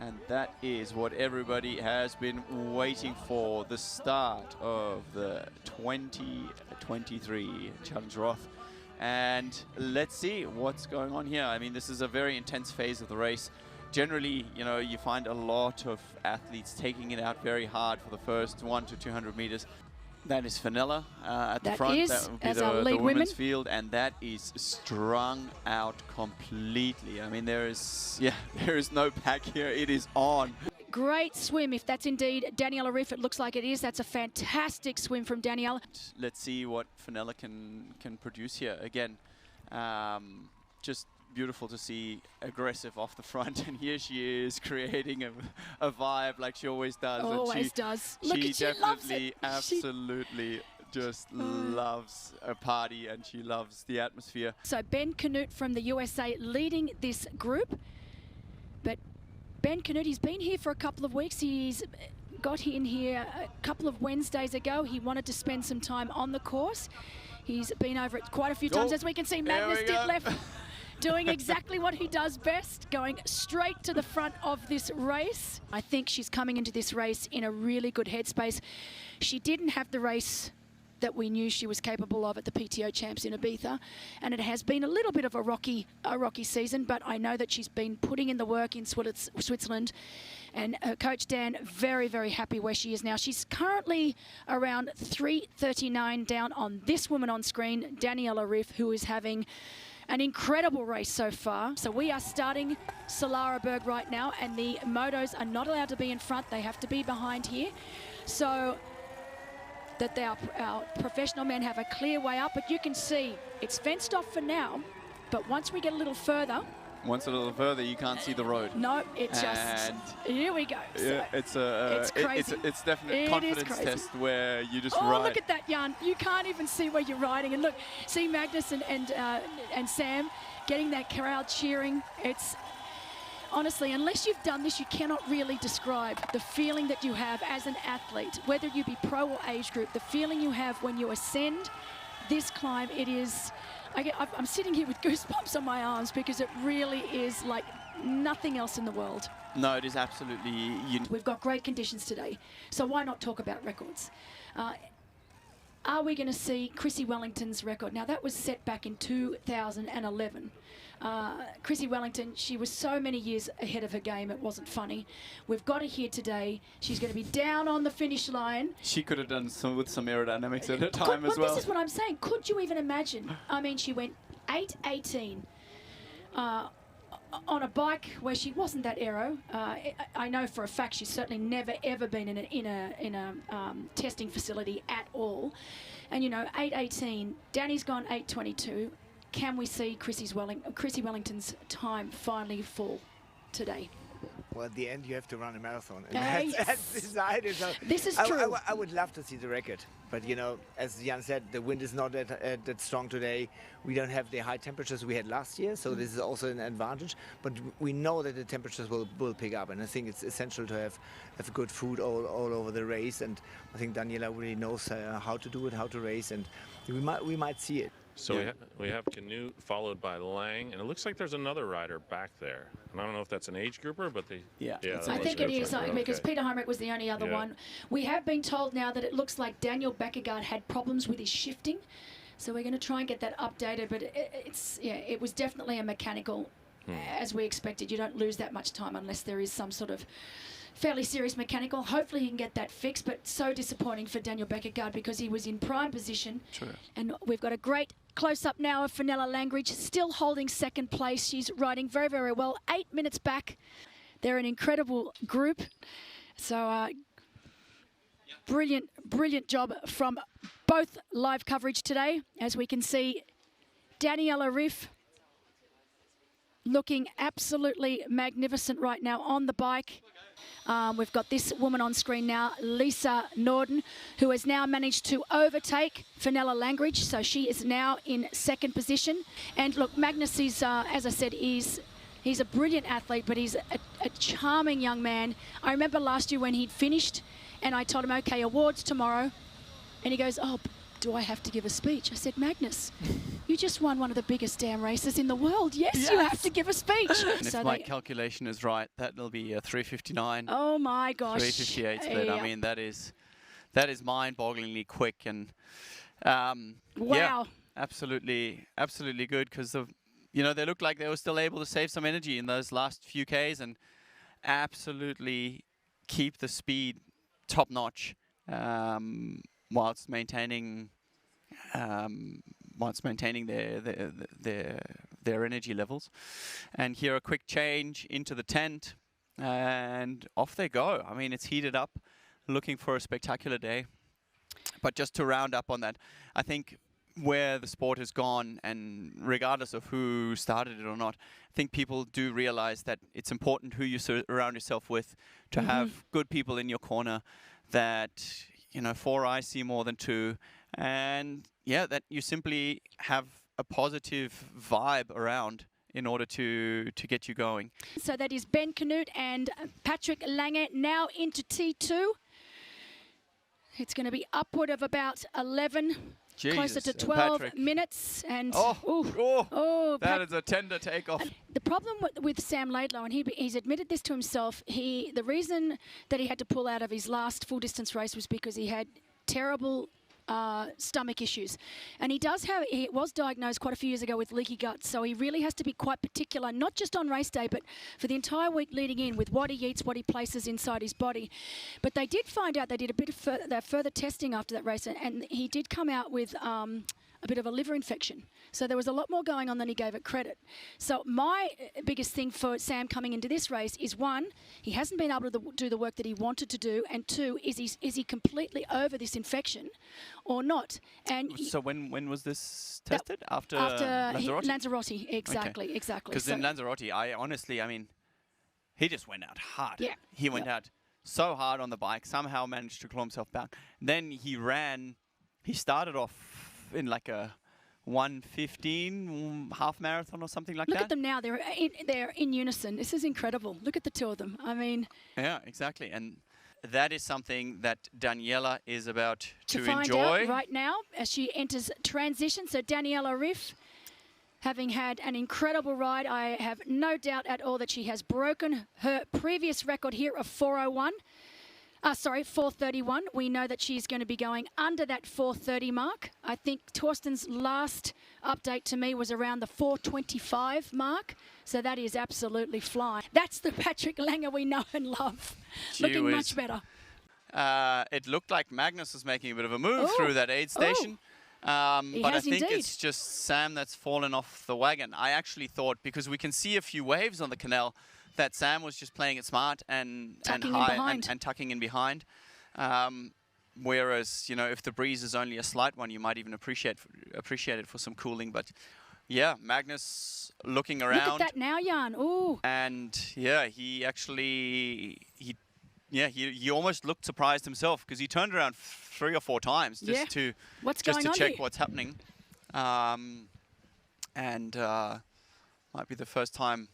And that is what everybody has been waiting for, the start of the 2023 Challenge Roth. And let's see what's going on here. I mean, this is a very intense phase of the race. Generally, you know, you find a lot of athletes taking it out very hard for the first 100 to 200 meters. That is Fenella at the front. That would be the women's field, and that is strung out completely. I mean, there is no pack here. It is on. Great swim, if that's indeed Daniela Riff. It looks like it is. That's a fantastic swim from Daniela. Let's see what Fenella can produce here. Again, just beautiful to see, aggressive off the front, and here she is creating a vibe like she always does. Always does. Look, she definitely, absolutely just loves a party, and she loves the atmosphere. So Ben Canute from the USA leading this group, but Ben Canute, he's been here for a couple of weeks. He's got in here a couple of Wednesdays ago. He wanted to spend some time on the course. He's been over it quite a few times, as we can see. Magnus Ditleff doing exactly what he does best, going straight to the front of this race. I think she's coming into this race in a really good headspace. She didn't have the race that we knew she was capable of at the PTO Champs in Ibiza, and it has been a little bit of a rocky season, but I know that she's been putting in the work in Switzerland, and her coach Dan very, very happy where she is now. She's currently around 3:39 down on this woman on screen, Daniela Riff, who is having an incredible race so far. So we are starting Solara Berg right now, and the motos are not allowed to be in front. They have to be behind here. So that our professional men have a clear way up, but you can see it's fenced off for now, but once we get a little further, you can't see the road. No, it's just, here we go. Yeah, so it's crazy. It's definitely a confidence test where you just ride. Look at that, Jan. You can't even see where you're riding. And look, see Magnus and Sam getting that crowd cheering. It's honestly, unless you've done this, you cannot really describe the feeling that you have as an athlete, whether you be pro or age group, the feeling you have when you ascend this climb. It is, I'm sitting here with goosebumps on my arms because it really is like nothing else in the world. No, it is absolutely unique. We've got great conditions today, so why not talk about records? Are we going to see Chrissy Wellington's record? Now, that was set back in 2011. Chrissy Wellington, she was so many years ahead of her game, it wasn't funny. We've got her here today. She's going to be down on the finish line. She could have done some with some aerodynamics at her time as well. This is what I'm saying. Could you even imagine? I mean, she went 8:18 on a bike where she wasn't that aero. I know for a fact she's certainly never ever been in a testing facility at all. And you know, 8:18. Danny's gone 8:22. Can we see Chrissy Wellington's time finally fall today? Well, at the end, you have to run a marathon. And that's decided. So this is true. I would love to see the record. But, you know, as Jan said, the wind is not that strong today. We don't have the high temperatures we had last year, so this is also an advantage. But we know that the temperatures will pick up, and I think it's essential to have good food all over the race. And I think Daniela really knows how to do it, how to race, and we might see it. So we have Canute followed by Lang, and it looks like there's another rider back there. And I don't know if that's an age grouper, but I think it is, because Peter Heinrich was the only other one. We have been told now that it looks like Daniel Beckergaard had problems with his shifting, so we're going to try and get that updated. But it was definitely a mechanical, as we expected. You don't lose that much time unless there is some sort of fairly serious mechanical. Hopefully he can get that fixed, but so disappointing for Daniel Beckergaard because he was in prime position. Sure. And we've got a great close-up now of Fenella Langridge, still holding second place. She's riding very, very well. 8 minutes back. They're an incredible group. So brilliant job from both live coverage today. As we can see, Daniela Riff looking absolutely magnificent right now on the bike. We've got this woman on screen now, Lisa Norden, who has now managed to overtake Fenella Langridge. So she is now in second position. And look, Magnus is, as I said, he's a brilliant athlete, but he's a charming young man. I remember last year when he'd finished and I told him, okay, awards tomorrow. And he goes, oh, do I have to give a speech? I said, Magnus, you just won one of the biggest damn races in the world. Yes, you have to give a speech. And if my calculation is right, that'll be a 3:59. Oh my gosh. 3:58 split. I mean, that is mind-bogglingly quick, and yeah, absolutely good, because you know, they looked like they were still able to save some energy in those last few Ks and absolutely keep the speed top notch, whilst maintaining their energy levels. And here a quick change into the tent, and off they go. I mean, it's heated up, looking for a spectacular day. But just to round up on that, I think where the sport has gone, and regardless of who started it or not, I think people do realize that it's important who you surround yourself with, to have good people in your corner, that, you know, 4 eyes see more than 2, and yeah, that you simply have a positive vibe around in order to get you going. So that is Ben Canute and Patrick Lange now into T2. It's going to be upward of about 11, closer to 12 minutes. And that is a tender takeoff. The problem with Sam Laidlow, and he's admitted this to himself, the reason that he had to pull out of his last full distance race was because he had terrible stomach issues, and he was diagnosed quite a few years ago with leaky gut, so he really has to be quite particular, not just on race day, but for the entire week leading in, with what he eats, what he places inside his body. But they did find out, they did a bit of further testing after that race, and he did come out with a bit of a liver infection. So there was a lot more going on than he gave it credit. So my biggest thing for Sam coming into this race is, 1, he hasn't been able to do the work that he wanted to do, and 2, is he completely over this infection or not? And so when was this tested? After Lanzarote? Lanzarote, exactly. Because in Lanzarote, I mean, he just went out hard. Yeah. He went out so hard on the bike, somehow managed to claw himself back. Then he started off in like a 1:15 half marathon or something like that. Look at them now. They're in unison. This is incredible. Look at the two of them. I mean... Yeah, exactly. And that is something that Daniela is about to find enjoy out right now as she enters transition. So Daniela Riff, having had an incredible ride, I have no doubt at all that she has broken her previous record here of 4:01. 4:31. We know that she's going to be going under that 4:30 mark. I think Torsten's last update to me was around the 4:25 mark. So that is absolutely flying. That's the Patrick Lange we know and love. Looking much better. It looked like Magnus was making a bit of a move through that aid station. But I think it's just Sam that's fallen off the wagon. I actually thought, because we can see a few waves on the canal, that Sam was just playing it smart and tucking in behind. Whereas, you know, if the breeze is only a slight one, you might even appreciate it for some cooling. But yeah, Magnus looking around. Look at that now, Jan. Ooh. And yeah, he almost looked surprised himself, because he turned around 3 or 4 times just to check what's happening. And might be the first time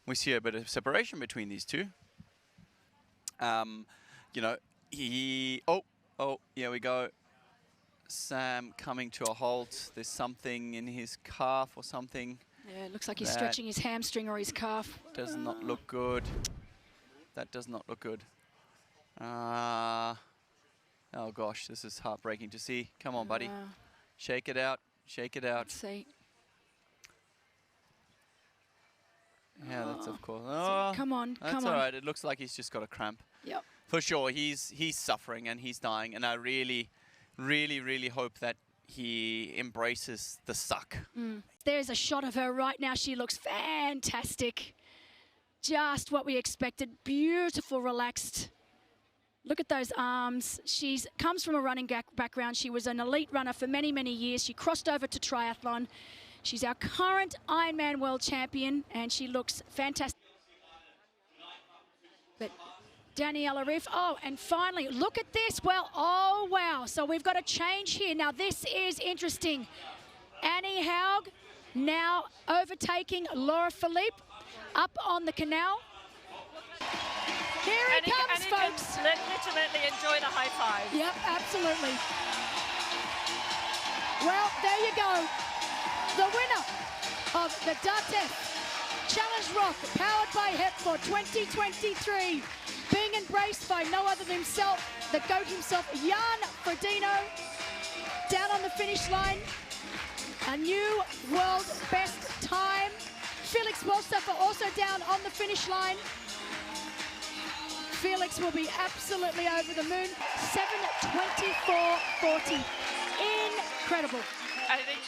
we see a bit of separation between these two. You know, here we go. Sam coming to a halt. There's something in his calf or something. Yeah, it looks like he's stretching his hamstring or his calf. Does not look good. That does not look good. Oh gosh, this is heartbreaking to see. Come on, buddy. Shake it out. Shake it out. Let's see. Yeah, that's of course. Come on, that's all right. It looks like he's just got a cramp. Yep. For sure, he's suffering and he's dying, and I really, really, really hope that he embraces the suck. There's a shot of her right now. She looks fantastic. Just what we expected. Beautiful, relaxed. Look at those arms. She comes from a running background. She was an elite runner for many, many years. She crossed over to triathlon. She's our current Ironman world champion, and she looks fantastic. But Daniela Riff, and finally, look at this. Well, oh, wow. So we've got a change here. Now, this is interesting. Annie Haug now overtaking Laura Philippe up on the canal. Here he comes, folks. Can legitimately enjoy the high five. Yep, absolutely. Well, there you go. The winner of the Datev Challenge Rock, powered by HEP for 2023, being embraced by no other than himself, the GOAT himself, Jan Frodeno, down on the finish line. A new world best time. Felix Wolsthofer also down on the finish line. Felix will be absolutely over the moon. 7:24.40. Incredible. I think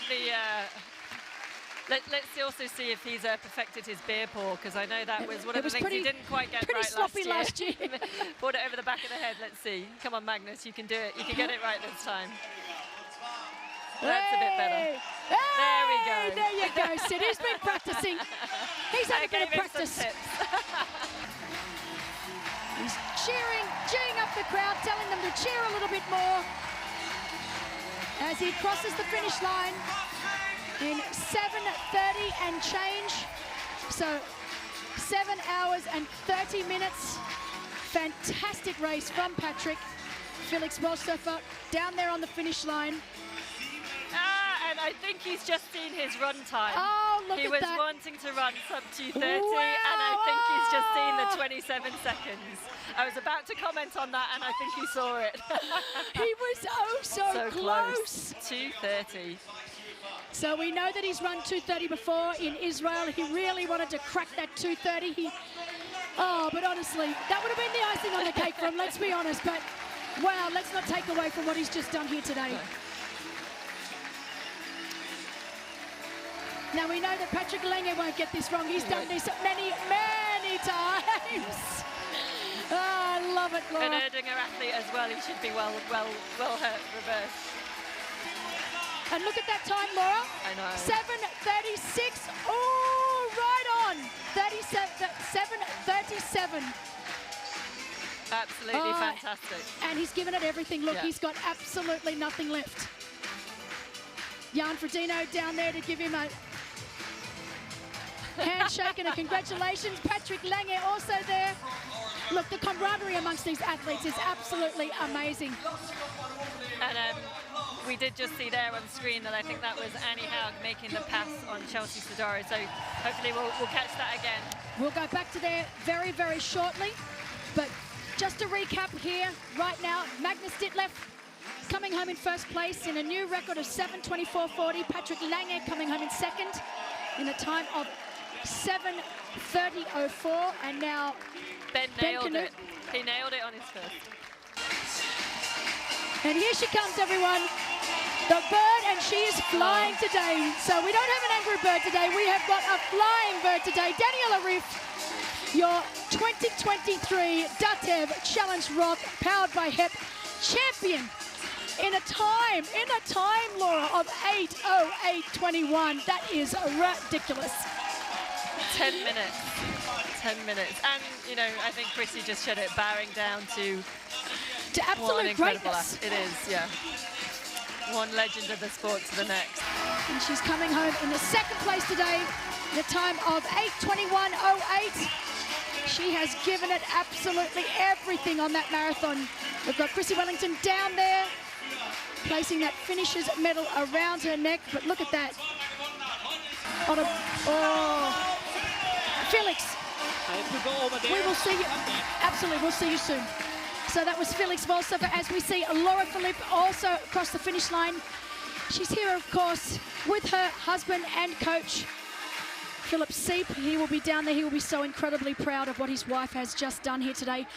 let's also see if he's perfected his beer pour, because I know that was one of the things he didn't quite get right last year. Poured it over the back of the head. Let's see. Come on, Magnus, you can do it. You can get it right this time. That's a bit better. Hey, there we go. There you go, Sid. He's been practicing. He's had a bit of practice. He's cheering up the crowd, telling them to cheer a little bit more as he crosses the finish line in 7:30 and change. So 7 hours and 30 minutes. Fantastic race from Patrick. Felix Wolsthofer down there on the finish line. And I think he's just seen his run time. Oh, look he at was that. wanting to run sub 2:30, Wow. and I think he's just seen the 27 seconds. I was about to comment on that, and I think he saw it. He was so close. 2:30. So we know that he's run 2:30 before in Israel. He really wanted to crack that 2:30. But honestly, that would have been the icing on the cake for him, let's be honest. But wow, let's not take away from what he's just done here today. No. Now we know that Patrick Lange won't get this wrong. He's done this many, many times. I love it, Laura. An Erdinger athlete as well. He should be well reversed. And look at that time, Laura. I know. 7:36. Oh, right on. 7:37. Absolutely fantastic. And he's given it everything. Look, Yeah. he's got absolutely nothing left. Jan Frodeno down there to give him a handshake and a congratulations. Patrick Lange also there. Look, the camaraderie amongst these athletes is absolutely amazing. And we did just see there on screen that I think that was Annie Haug making the pass on Chelsea Sodaro. So hopefully we'll catch that again. We'll go back to there very, very shortly. But just to recap here, right now, Magnus Ditlev coming home in first place in a new record of 7:24.40. Patrick Lange coming home in second in a time of 7:30.04. And now Ben nailed it. He nailed it on his first. And here she comes, everyone. The bird, and she is flying today. So we don't have an angry bird today. We have got a flying bird today. Daniela Riff, your 2023 Datev Challenge Rock, powered by HEP, champion in a time, Laura, of 8:08.21. That is ridiculous. 10 minutes. 10 minutes. And, you know, I think Chrissy just showed it, bowing down to absolute greatness. It is, yeah. One legend of the sport to the next. And she's coming home in the second place today, in a time of 8:21.08. She has given it absolutely everything on that marathon. We've got Chrissy Wellington down there, placing that finisher's medal around her neck. But look at that. Felix, we will see you. Absolutely, we'll see you soon. So that was Felix Wolsthofer, as we see Laura Philippe also across the finish line. She's here, of course, with her husband and coach, Philip Seep. He will be down there. He will be so incredibly proud of what his wife has just done here today.